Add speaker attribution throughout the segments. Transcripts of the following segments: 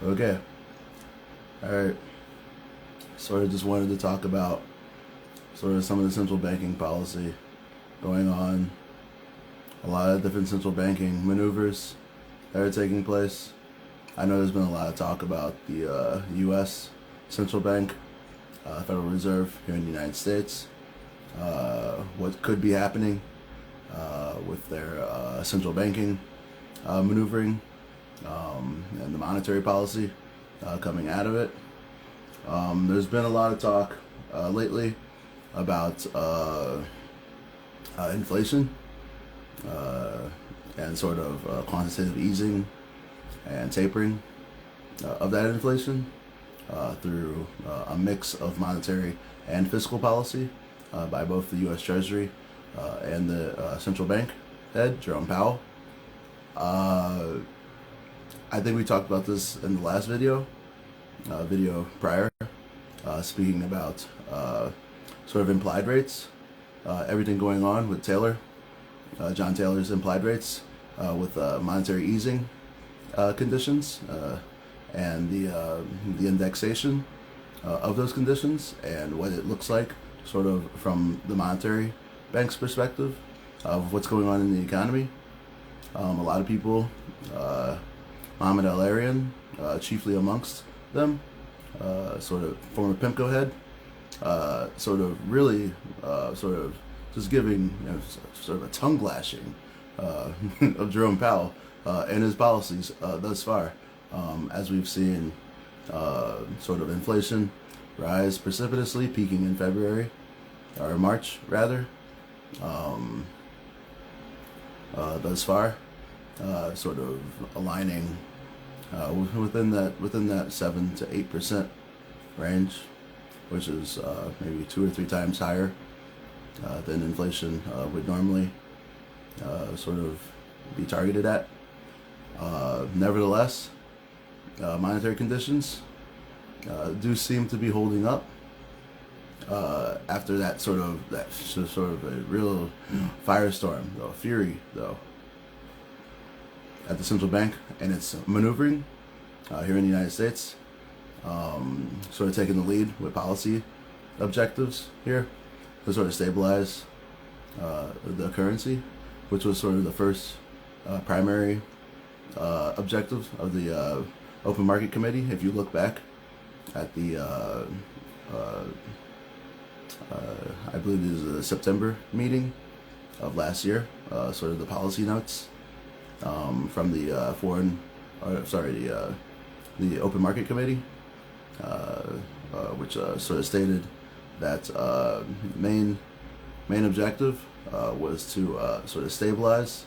Speaker 1: Okay. Alright. Sort of just wanted to talk about sort of some of the central banking policy going on. A lot of different central banking maneuvers that are taking place. I know there's been a lot of talk about the U.S. Central Bank, Federal Reserve here in the United States. What could be happening with their central banking maneuvering and the monetary policy coming out of it. There's been a lot of talk lately about inflation and sort of quantitative easing and tapering of that inflation through a mix of monetary and fiscal policy by both the U.S. Treasury and the central bank head, Jerome Powell. I think we talked about this in the last video prior, speaking about sort of implied rates, everything going on with Taylor, John Taylor's implied rates with monetary easing conditions and the indexation of those conditions and what it looks like sort of from the monetary bank's perspective of what's going on in the economy. A lot of people, Mohamed El-Erian, chiefly amongst them, sort of former PIMCO head, sort of really sort of just giving sort of a tongue lashing of Jerome Powell and his policies thus far, as we've seen sort of inflation rise precipitously, peaking in February or March rather. Thus far, sort of aligning within that 7 to 8% range, which is maybe 2 or 3 times higher than inflation would normally sort of be targeted at. Nevertheless, monetary conditions do seem to be holding up after that sort of a real firestorm, though, fury though, at the central bank and its maneuvering here in the United States, sort of taking the lead with policy objectives here to sort of stabilize the currency, which was sort of the first primary objective of the Open Market Committee. If you look back at the I believe it was a September meeting of last year, sort of the policy notes from the the Open Market Committee, which sort of stated that main objective was to sort of stabilize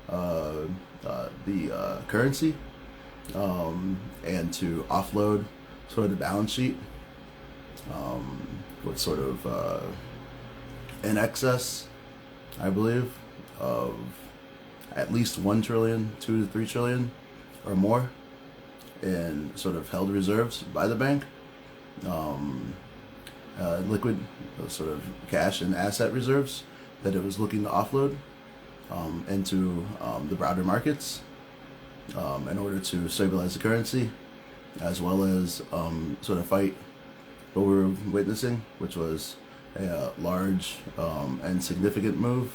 Speaker 1: the currency and to offload sort of the balance sheet with sort of in excess, I believe, of at least 1 trillion, 2 to 3 trillion or more in sort of held reserves by the bank, liquid sort of cash and asset reserves that it was looking to offload into the broader markets in order to stabilize the currency, as well as sort of fight what we were witnessing, which was a large and significant move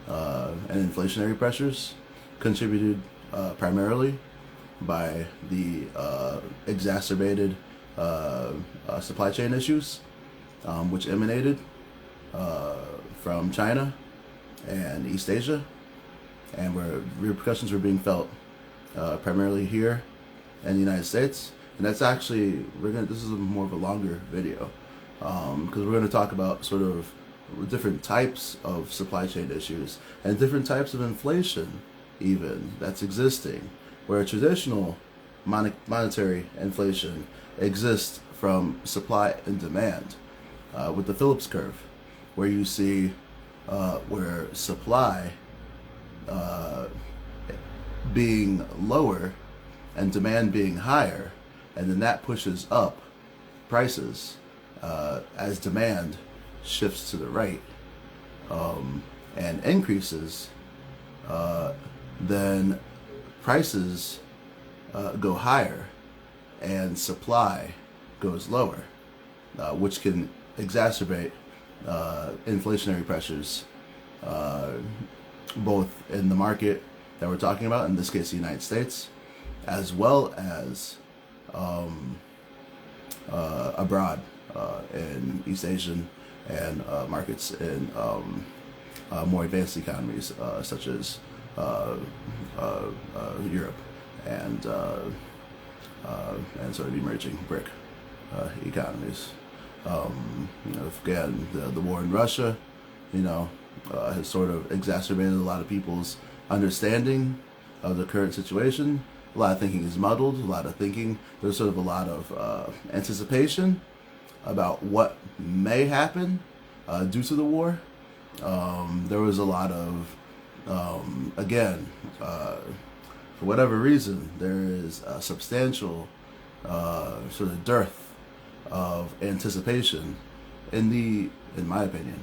Speaker 1: and inflationary pressures contributed primarily by the exacerbated supply chain issues, which emanated from China and East Asia, and where repercussions were being felt primarily here in the United States. And that's actually, this is more of a longer video, because we're going to talk about sort of different types of supply chain issues and different types of inflation even that's existing, where traditional monetary inflation exists from supply and demand, with the Phillips curve, where you see where supply being lower and demand being higher, and then that pushes up prices as demand shifts to the right and increases, then prices go higher and supply goes lower, which can exacerbate inflationary pressures, both in the market that we're talking about, in this case the United States, as well as abroad, in East Asian and markets in more advanced economies such as Europe and sort of emerging BRIC economies. Again, the war in Russia, has sort of exacerbated a lot of people's understanding of the current situation. A lot of thinking is muddled. There's sort of a lot of anticipation about what may happen due to the war. There was a lot of, for whatever reason, there is a substantial sort of dearth of anticipation in my opinion,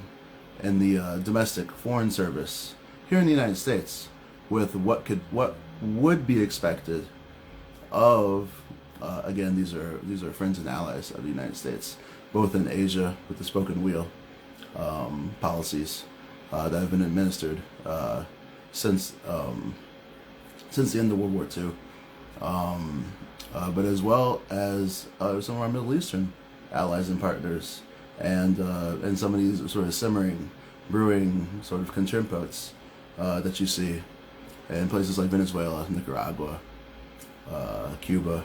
Speaker 1: in the domestic foreign service here in the United States, with what would be expected of, again, these are friends and allies of the United States, both in Asia with the spoken wheel policies that have been administered since the end of World War II, but as well as some of our Middle Eastern allies and partners, and some of these sort of simmering, brewing sort of contrimpotes that you see in places like Venezuela, Nicaragua, Cuba,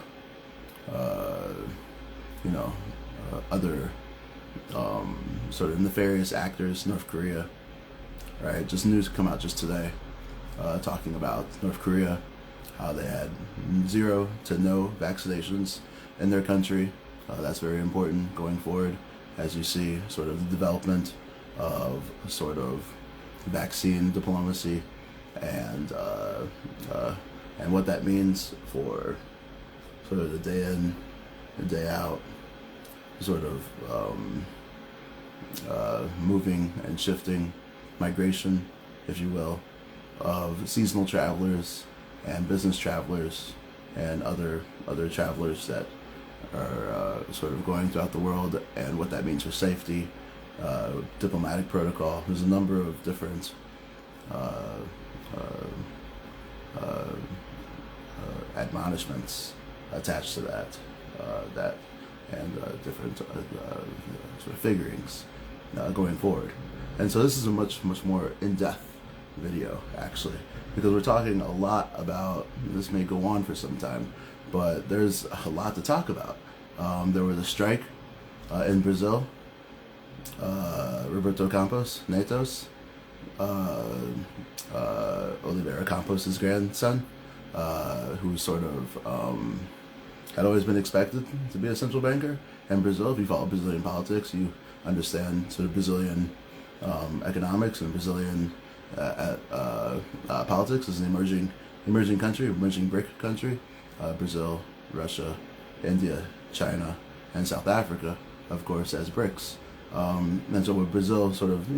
Speaker 1: other sort of nefarious actors, North Korea, right? Just news come out just today talking about North Korea, how they had 0 to no vaccinations in their country. That's very important going forward, as you see sort of the development of sort of vaccine diplomacy and what that means for sort of the day in and day out sort of moving and shifting migration, if you will, of seasonal travelers and business travelers and other travelers that are sort of going throughout the world, and what that means for safety, diplomatic protocol. There's a number of different admonishments attached to that, and different sort of figurings going forward. And so this is a much more in-depth video, actually, because we're talking a lot about, this may go on for some time, but there's a lot to talk about. There was a strike in Brazil. Roberto Campos Netos, Oliveira Campos' grandson, who sort of had always been expected to be a central banker in Brazil. If you follow Brazilian politics, you understand sort of Brazilian economics and Brazilian politics as an emerging country, emerging BRIC country. Brazil, Russia, India, China, and South Africa, of course, as BRICS. And so with Brazil sort of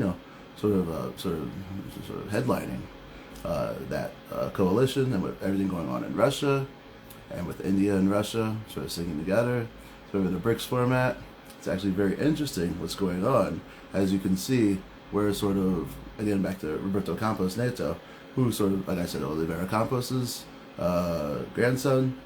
Speaker 1: headlining that coalition, and with everything going on in Russia, and with India and Russia sort of singing together, sort of in a BRICS format, it's actually very interesting what's going on. As you can see, we're sort of, again, back to Roberto Campos Neto, who sort of, like I said, Oliveira Campos' grandson,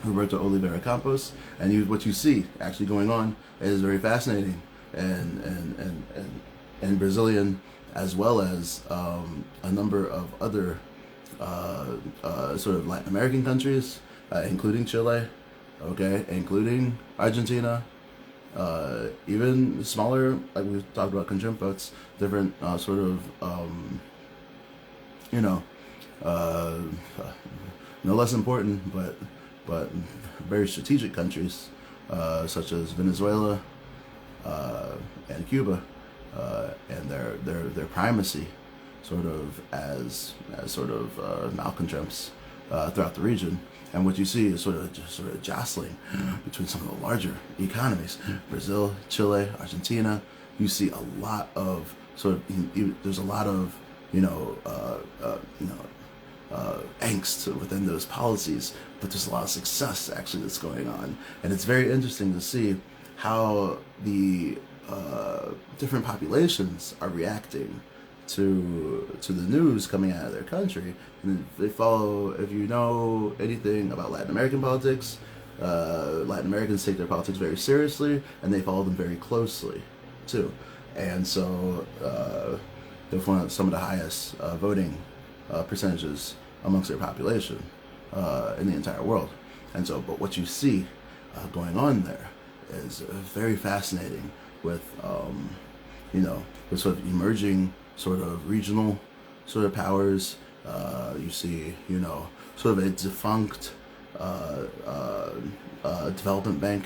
Speaker 1: Roberto Oliveira Campos, and what you see actually going on is very fascinating, and Brazilian, as well as a number of other sort of Latin American countries, including Chile, okay, including Argentina, even smaller, like we talked about, contrimpotes, different sort of no less important, but very strategic countries, such as Venezuela and Cuba, and their primacy, sort of as sort of malcontrems throughout the region. And what you see is sort of jostling between some of the larger economies, Brazil, Chile, Argentina. You see a lot of there's a lot of angst within those policies, but there's a lot of success actually that's going on, and it's very interesting to see how the different populations are reacting to the news coming out of their country. And they follow, if you know anything about Latin American politics, Latin Americans take their politics very seriously, and they follow them very closely too. And so they're one of some of the highest voting percentages amongst their population in the entire world. And so, but what you see going on there is very fascinating with, with sort of emerging sort of regional sort of powers. You see, sort of a defunct development bank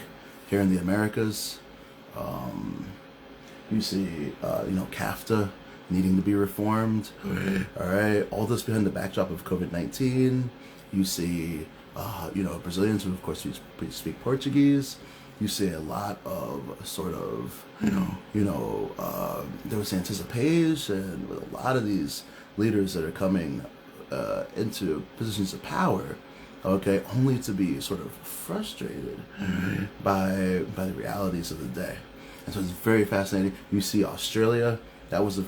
Speaker 1: here in the Americas. You see, CAFTA needing to be reformed. All right, all this behind the backdrop of COVID-19. You see, Brazilians who, of course, speak Portuguese. You see a lot of sort of, there was anticipation with a lot of these leaders that are coming into positions of power, okay, only to be sort of frustrated by the realities of the day. And so it's very fascinating. You see Australia. That was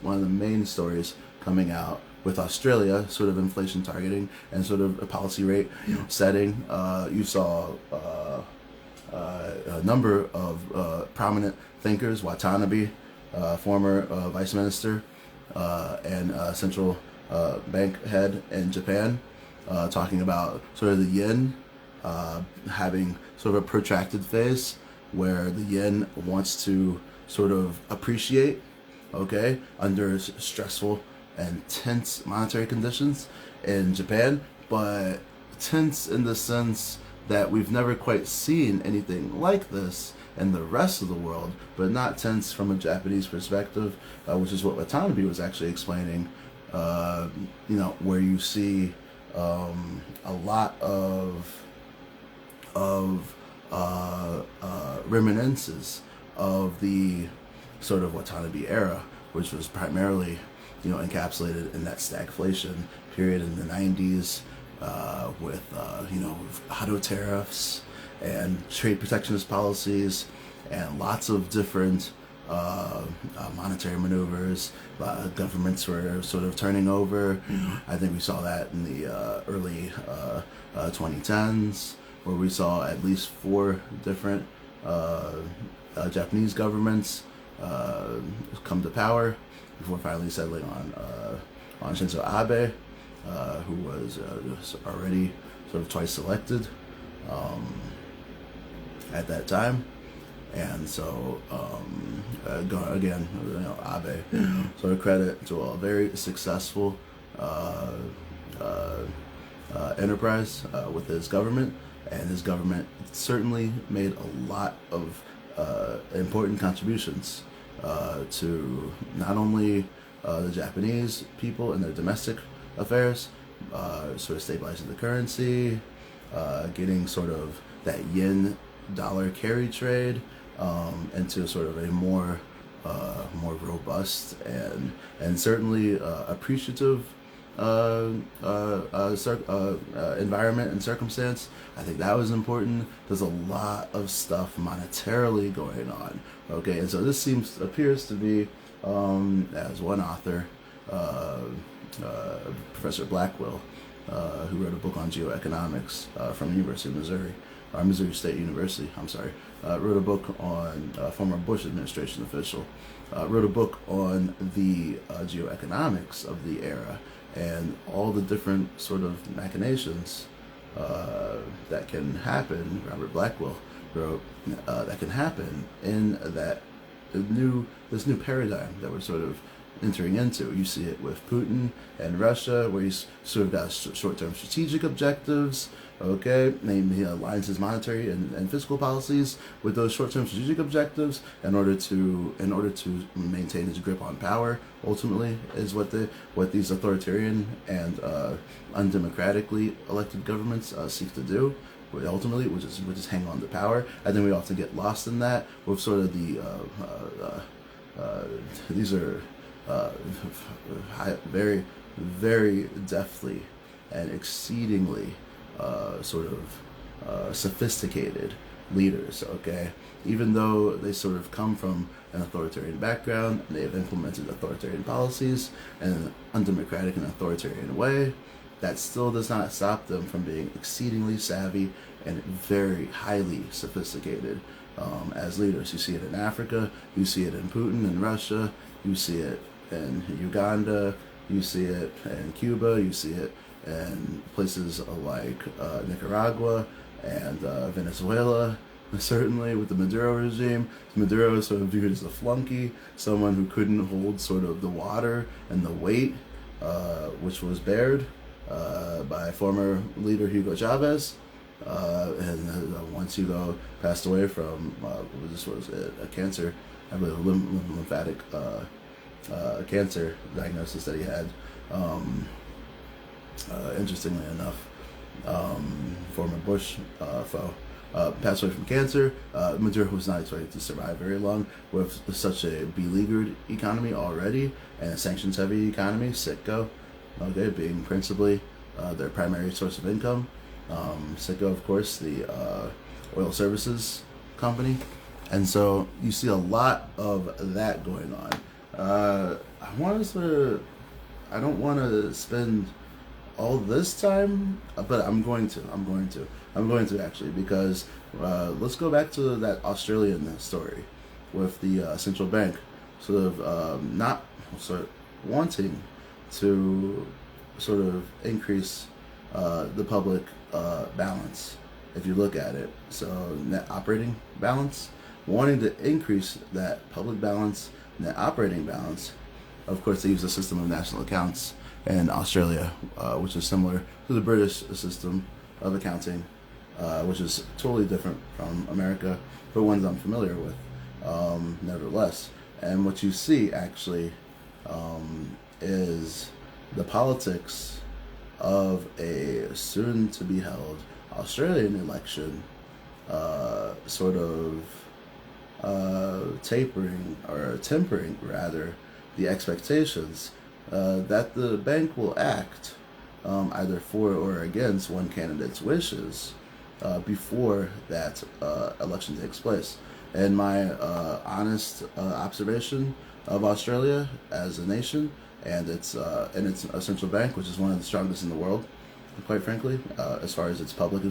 Speaker 1: one of the main stories coming out with Australia, sort of inflation targeting and sort of a policy rate setting. You saw a number of prominent thinkers, Watanabe, former vice minister and central bank head in Japan, talking about sort of the yen having sort of a protracted phase where the yen wants to sort of appreciate, okay, under stressful and tense monetary conditions in Japan, but tense in the sense that we've never quite seen anything like this in the rest of the world, but not tense from a Japanese perspective, which is what Watanabe was actually explaining, where you see a lot of reminiscences of the sort of Watanabe era, which was primarily, encapsulated in that stagflation period in the 90s, with auto tariffs and trade protectionist policies and lots of different monetary maneuvers. Governments were sort of turning over. I think we saw that in the early 2010s, where we saw at least 4 different Japanese governments come to power before finally settling on Shinzo Abe, who was already sort of twice elected at that time. And so, again, Abe, sort of credit to a very successful enterprise with his government, and his government certainly made a lot of important contributions to not only the Japanese people and their domestic affairs, sort of stabilizing the currency, getting sort of that yen dollar carry trade into sort of a more robust and certainly appreciative environment and circumstance. I think that was important. There's a lot of stuff monetarily going on. Okay, and so this appears to be, as one author, Professor Blackwell, who wrote a book on geoeconomics from the University of Missouri, or Missouri State University, wrote a book on former Bush administration official, wrote a book on the geoeconomics of the era and all the different sort of machinations that can happen. Robert Blackwell wrote that can happen in this new paradigm that we're sort of entering into. You see it with Putin and Russia, where he's sort of got short-term strategic objectives. Okay, and he aligns his monetary and fiscal policies with those short-term strategic objectives in order to maintain his grip on power. Ultimately, is what these authoritarian and undemocratically elected governments seek to do. Ultimately, which is hang on to power. I think we often get lost in that with sort of the these are very, very deftly and exceedingly sort of sophisticated leaders, okay? Even though they sort of come from an authoritarian background, they have implemented authoritarian policies in an undemocratic and authoritarian way, that still does not stop them from being exceedingly savvy and very highly sophisticated as leaders. You see it in Africa, you see it in Putin in Russia, you see it in Uganda, you see it in Cuba, you see it in places like Nicaragua and Venezuela, certainly with the Maduro regime. Maduro is sort of viewed as a flunky, someone who couldn't hold sort of the water and the weight which was bared by former leader Hugo Chavez. And once Hugo passed away from this was a cancer, I believe a lymphatic cancer diagnosis that he had. Interestingly enough, former Bush foe passed away from cancer. Maduro was not expected to survive very long with such a beleaguered economy already and a sanctions-heavy economy, Citgo, okay, being principally their primary source of income. Citgo, of course, the oil services company. And so you see a lot of that going on. I don't want to spend all this time, but I'm going to actually, because let's go back to that Australian story with the central bank wanting to sort of increase the public balance, if you look at it. So net operating balance, wanting to increase that public balance, net operating balance. Of course, they use a system of national accounts in Australia, which is similar to the British system of accounting, which is totally different from America, but ones I'm familiar with, nevertheless. And what you see, actually, is the politics of a soon-to-be-held Australian election sort of tempering, rather, the expectations that the bank will act either for or against one candidate's wishes before that election takes place. And my honest observation of Australia as a nation and its central bank, which is one of the strongest in the world, quite frankly, as far as its public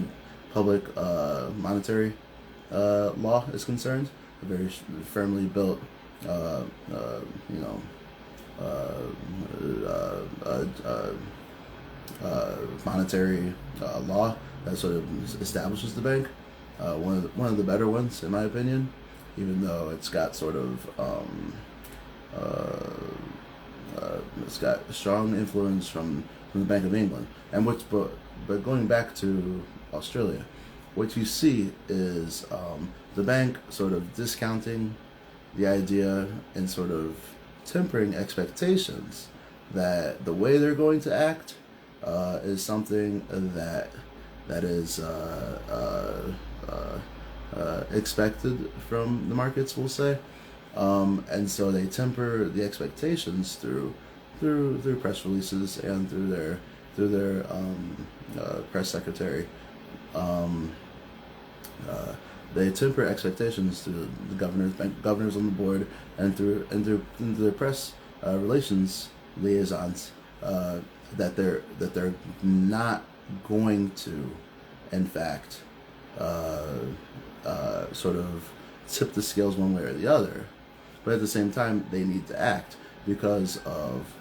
Speaker 1: monetary law is concerned, a very firmly built, monetary law that sort of establishes the bank. One of the better ones, in my opinion, even though it's got sort of it's got strong influence from the Bank of England. And but going back to Australia, what you see is the bank sort of discounting the idea and sort of tempering expectations that the way they're going to act is something that is expected from the markets, we'll say, and so they temper the expectations through press releases and through their press secretary. They temper expectations to the governors on the board and through their press relations liaisons that they're not going to, in fact, sort of tip the scales one way or the other, but at the same time they need to act because of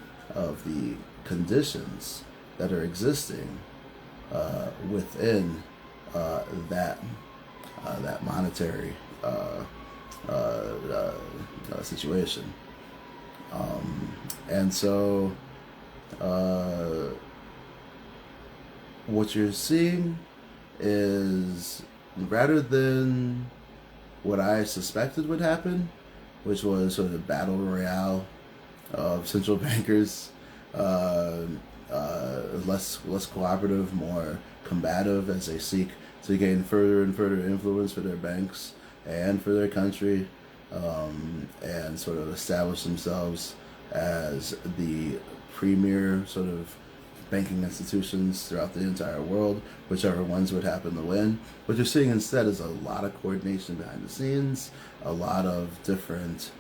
Speaker 1: the conditions that are existing within that monetary situation. And so what you're seeing is, rather than what I suspected would happen, which was sort of battle royale of central bankers, less cooperative, more combative, as they seek to gain further and further influence for their banks and for their country, and sort of establish themselves as the premier sort of banking institutions throughout the entire world, whichever ones would happen to win. What you're seeing instead is a lot of coordination behind the scenes, a lot of different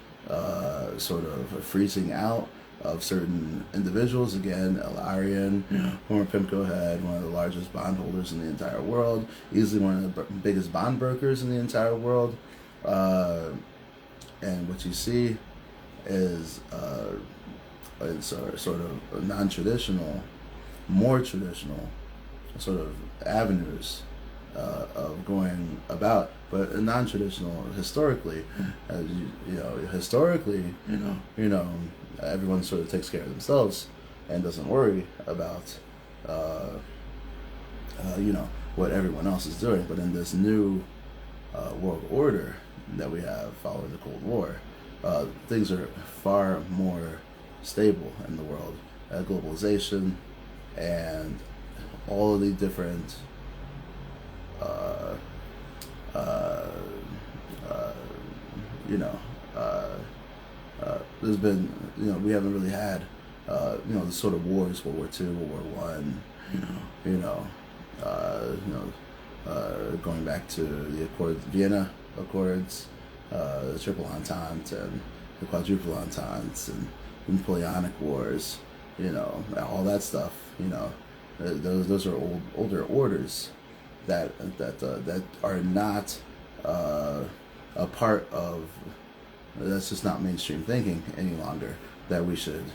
Speaker 1: sort of freezing out of certain individuals. Again, El Arian, former PIMCO head, one of the largest bondholders in the entire world, easily one of the biggest bond brokers in the entire world. And what you see is sort of a non-traditional, more traditional sort of avenues of going about, but non-traditional historically. As historically, everyone sort of takes care of themselves and doesn't worry about what everyone else is doing. But in this new world order that we have following the Cold War, things are far more stable in the world. Globalization and all of the different there's been, we haven't really had the sort of wars, World War II, World War One, going back to the Vienna Accords, the Triple Entente and the Quadruple Entente and Napoleonic Wars, all that stuff. Those are older orders that are not a part of. That's just not mainstream thinking any longer. That we should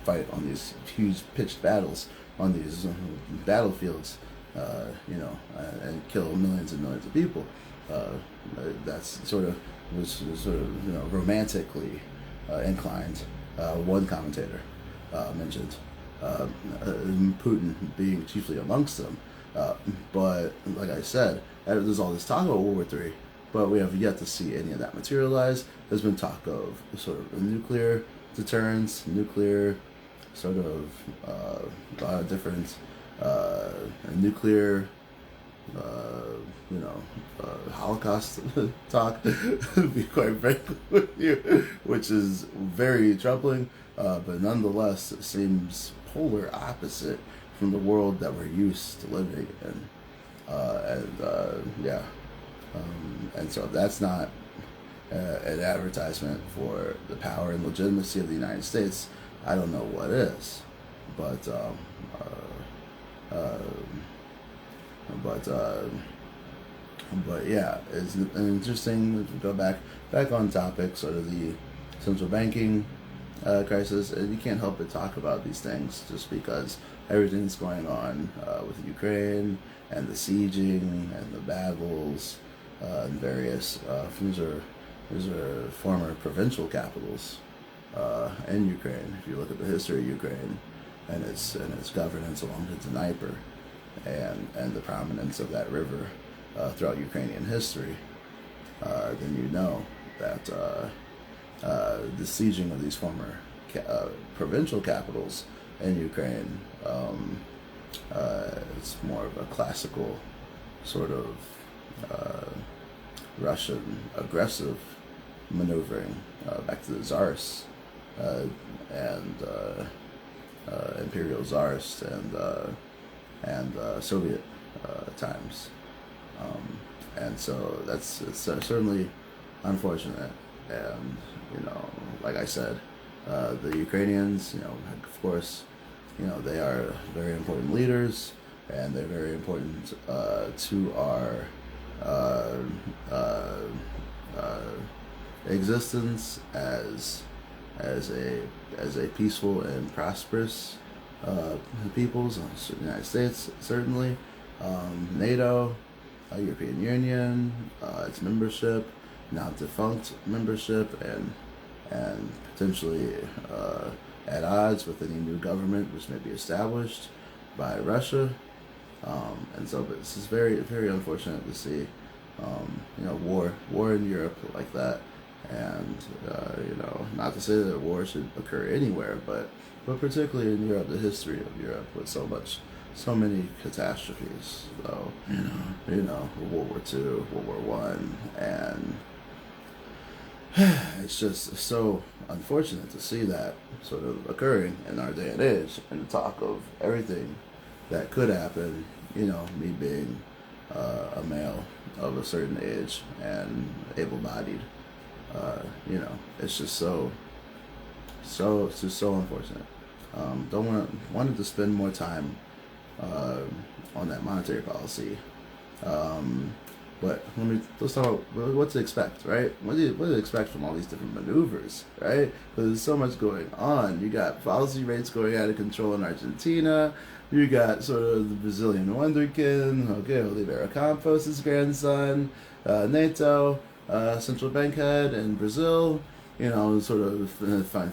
Speaker 1: fight on these huge pitched battles on these battlefields, and kill millions and millions of people. That's sort of romantically inclined. One commentator mentioned Putin being chiefly amongst them, but like I said, there's all this talk about World War III, but we have yet to see any of that materialize. There's been talk of sort of nuclear deterrence, nuclear sort of different nuclear Holocaust talk, to be quite frank with you, which is very troubling, but nonetheless it seems polar opposite from the world that we're used to living in. And so that's not an advertisement for the power and legitimacy of the United States. I don't know what is, but yeah, it's an interesting to go back on topic, sort of the central banking crisis. And you can't help but talk about these things just because everything's going on with Ukraine and the sieging and the battles and various. These are former provincial capitals in Ukraine. If you look at the history of Ukraine and its governance along the Dnieper and the prominence of that river throughout Ukrainian history, then you know that the sieging of these former provincial capitals in Ukraine, it's more of a classical sort of Russian aggressive maneuvering back to the Tsars and imperial Tsars and Soviet times. And so it's certainly unfortunate. And, like I said, the Ukrainians, of course, they are very important leaders, and they're very important to our existence as a peaceful and prosperous peoples. The United States, certainly, NATO, European Union, its membership, now defunct membership, and potentially at odds with any new government which may be established by Russia. And so, but this is very, very unfortunate to see, war in Europe like that. And, not to say that war should occur anywhere, but particularly in Europe, the history of Europe with so many catastrophes. So, World War II, World War I, and it's just so unfortunate to see that sort of occurring in our day and age, and the talk of everything that could happen. Me being a male of a certain age and able-bodied. It's just it's just so unfortunate. Don't wanted to spend more time on that monetary policy. But let's talk about what to expect, right? What do you expect from all these different maneuvers, right? Because there's so much going on. You got policy rates going out of control in Argentina. You got sort of the Brazilian wonderkin, Oliveira Campos' grandson, Neto, central bank head in Brazil, sort of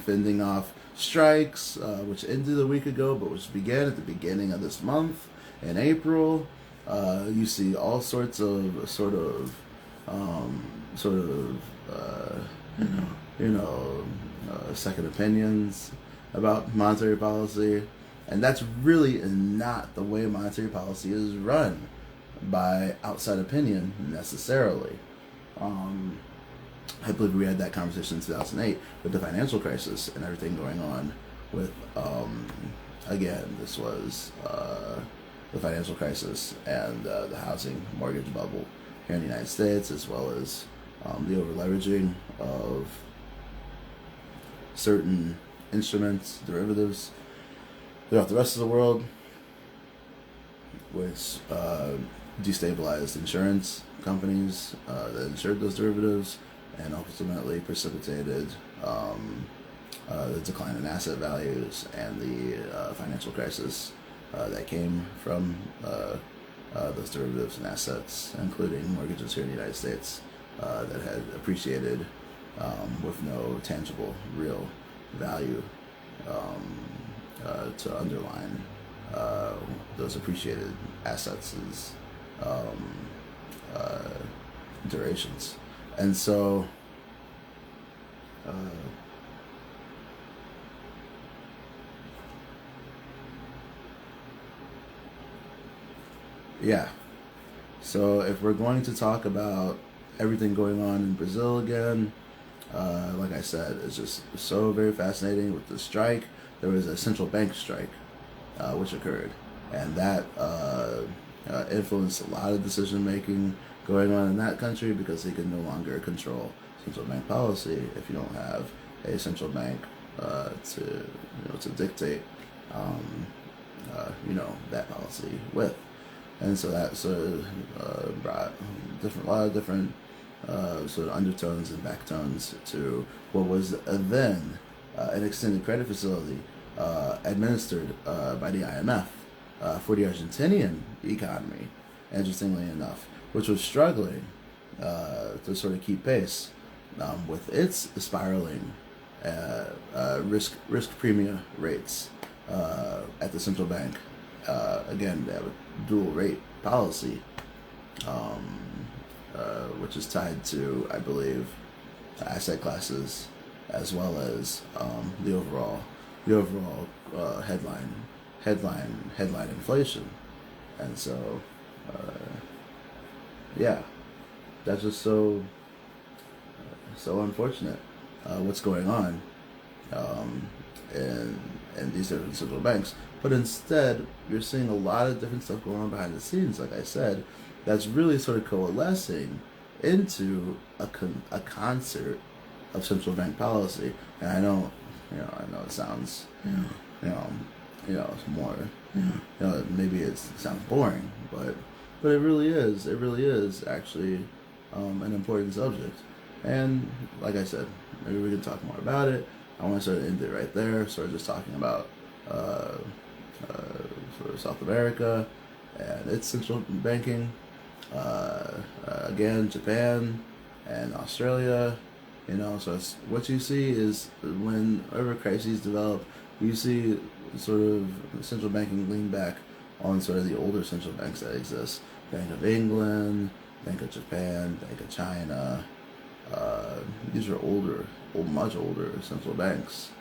Speaker 1: fending off strikes, which ended a week ago, but which began at the beginning of this month in April. You see all sorts of second opinions about monetary policy, and that's really not the way monetary policy is run by outside opinion necessarily. I believe we had that conversation in 2008 with the financial crisis and everything going on with, again, this was the financial crisis and the housing mortgage bubble here in the United States, as well as the over-leveraging of certain instruments, derivatives, throughout the rest of the world, which destabilized insurance companies that insured those derivatives and ultimately precipitated the decline in asset values and the financial crisis that came from those derivatives and assets, including mortgages here in the United States that had appreciated with no tangible, real value to underline those appreciated assets' durations. And so yeah. So if we're going to talk about everything going on in Brazil again, like I said, it's just so very fascinating with the strike. There was a central bank strike, which occurred, and that influenced a lot of decision making going on in that country, because they can no longer control central bank policy if you don't have a central bank to dictate that policy with. And so that brought a lot of different sort of undertones and backtones to what was then an extended credit facility administered by the IMF for the Argentinian economy, interestingly enough, which was struggling to sort of keep pace with its spiraling risk premium rates at the central bank. Again, they have a dual rate policy, which is tied to, I believe, asset classes as well as the overall headline inflation. And so that's just so unfortunate what's going on in these different central banks. But instead, you're seeing a lot of different stuff going on behind the scenes, like I said, that's really sort of coalescing into a concert of central bank policy. And I know it sounds, it's more, maybe it sounds boring, but it really is. It really is actually an important subject. And like I said, maybe we can talk more about it. I want to sort of end it right there. Sort of just talking about sort of South America and its central banking. Again, Japan and Australia. So it's, what you see is whenever crises develop, you see sort of central banking lean back on sort of the older central banks that exist. Bank of England, Bank of Japan, Bank of China. These are much older central banks.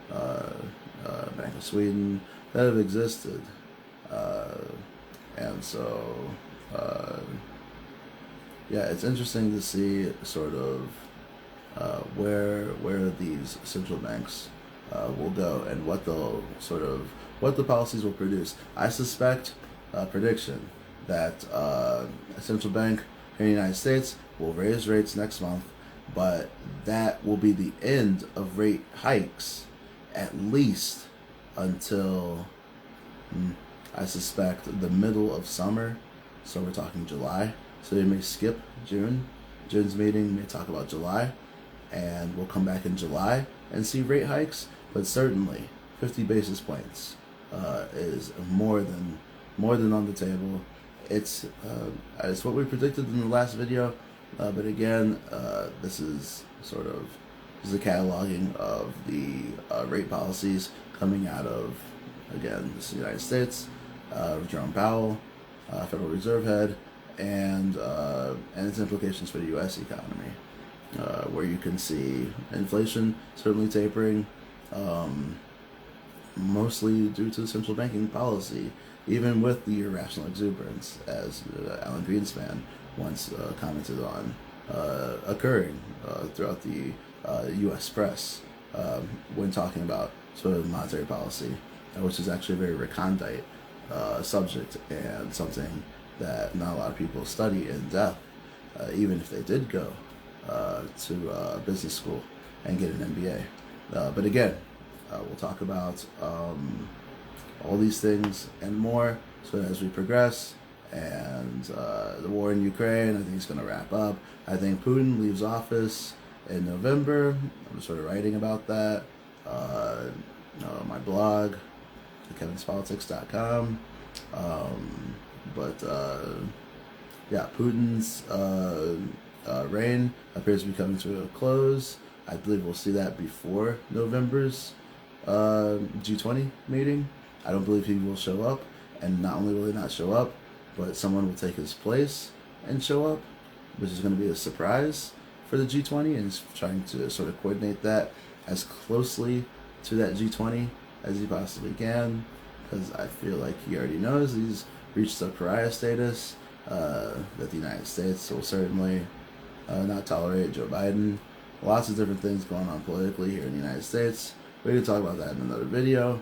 Speaker 1: Bank of Sweden, that have existed. And so, it's interesting to see sort of where these central banks will go and what they'll what the policies will produce. I suspect prediction that a central bank here in the United States will raise rates next month, but that will be the end of rate hikes at least until I suspect the middle of summer. So we're talking July. So they may skip June's meeting, may talk about July, and we'll come back in July and see rate hikes. But certainly 50 basis points is more than on the table. It's what we predicted in the last video, but again, this is a cataloging of the rate policies coming out of, again, the United States, Jerome Powell, Federal Reserve head, and its implications for the U.S. economy, where you can see inflation certainly tapering, mostly due to central banking policy, even with the irrational exuberance, as Alan Greenspan once commented on, occurring throughout the U.S. press when talking about monetary policy, which is actually a very recondite subject and something that not a lot of people study in depth, even if they did go to business school and get an MBA. But again, we'll talk about all these things and more as we progress. And the war in Ukraine, I think, is going to wrap up. I think Putin leaves office in November. I'm writing about that. My blog, kevinspolitics.com. Putin's reign appears to be coming to a close. I believe we'll see that before November's G20 meeting. I don't believe he will show up, and not only will he not show up, but someone will take his place and show up, which is going to be a surprise for the G20, and he's trying to coordinate that as closely to that G20 as he possibly can, because I feel like he already knows he's reached a pariah status, that the United States will certainly not tolerate Joe Biden. Lots of different things going on politically here in the United States. We can talk about that in another video.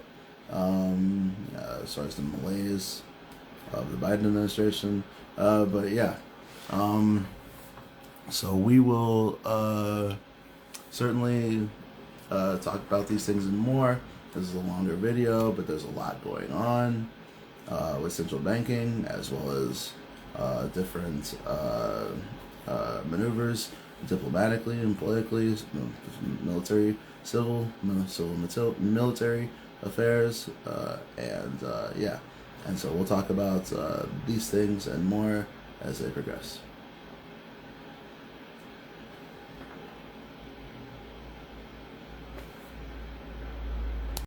Speaker 1: As far as the malaise of the Biden administration, so we will certainly talk about these things and more. This is a longer video, but there's a lot going on with central banking, as well as different maneuvers diplomatically and politically, military, civil, military affairs, and so we'll talk about these things and more as they progress.